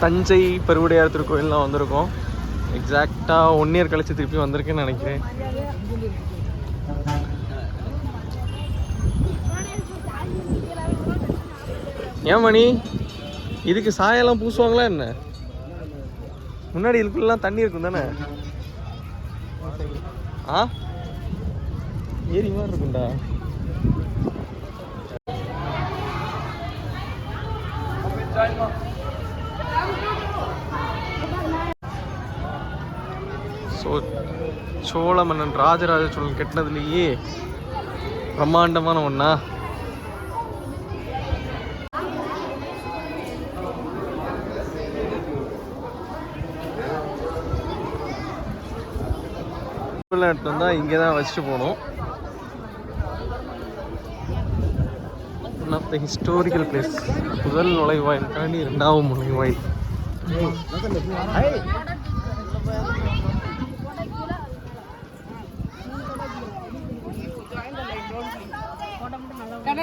தஞ்சை பெருவுடையார் திருக்கோயில்லாம் வந்திருக்கோம். எக்ஸாக்டாக 1 இயர் கழிச்சு திருப்பி வந்திருக்கேன்னு நினைக்கிறேன். ஏன் மணி இதுக்கு சாயெல்லாம் பூசுவாங்களா என்ன? முன்னாடி இதுக்குள்ளலாம் தண்ணி இருக்கும் தானே? ஆ ஏரி மாதிரி இருக்குண்டா. ஸோ சோழ மன்னன் ராஜராஜ சோழன் கட்டினதுலேயே பிரம்மாண்டமான ஒன்றா. எடுத்து வந்தால் இங்கே தான் வச்சுட்டு போகணும். One of the historical place. முதல் நுழைவாயில் தாண்டி 2வது நுழைவாயில்.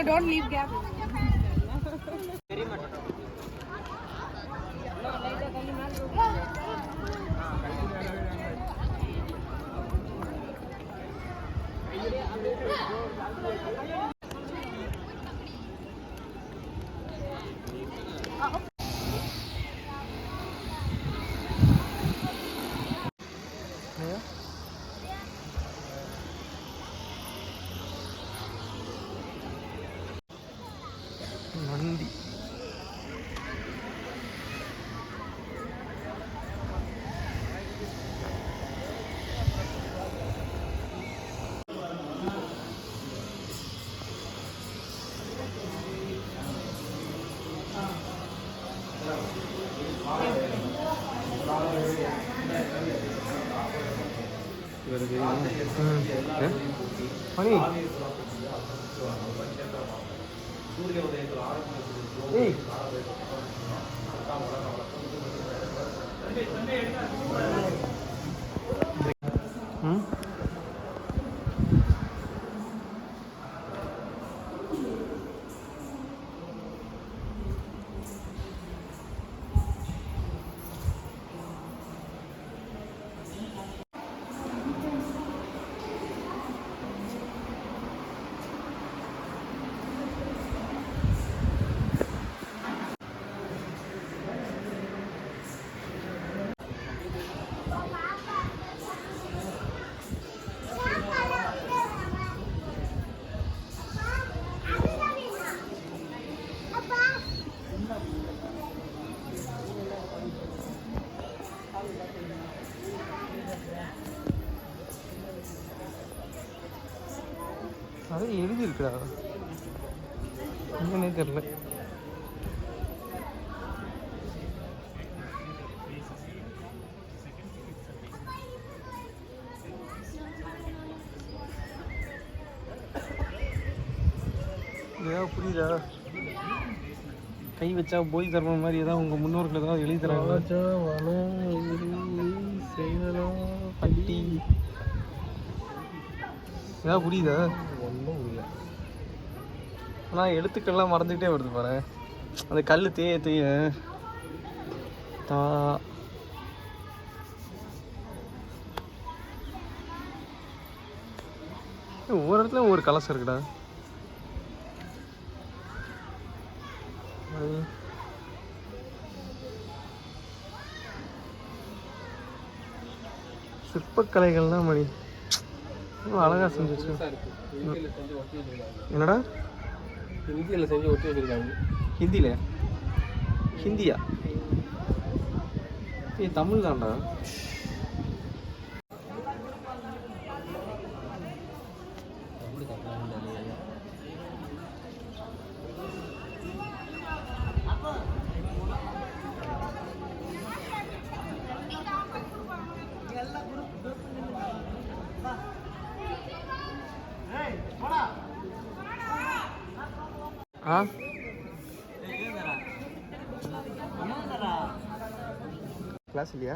Don't leave gap. நந்தி மணி ஏய் அது எழுதியிருக்குடா, என்னன்னே தெரியல. ஏதாவது புரியுதா? கை வச்சா போய் தர்ற மாதிரி ஏதாவது உங்கள் முன்னோர்கள் ஏதாவது எழுதி தராங்க. பட்டி ஏதாவது புரியுதா? ஒன்றும் புரியல. ஆனால் எழுத்துக்கள்லாம் மறந்துக்கிட்டே வருது பாரு. அந்த கல் தேய தேய தா ஒவ்வொரு இடத்துல ஒவ்வொரு கலசம் இருக்குடா. சிற்பக்கலைகள்லாம் மணி அழகா செஞ்சு வச்சு. என்னடா ஹிந்தியில் செஞ்சு ஒட்டி வச்சிருக்காங்க. ஹிந்தியில? ஹிந்தியா? ஏய் தமிழ் தான்டா. क्लास लिया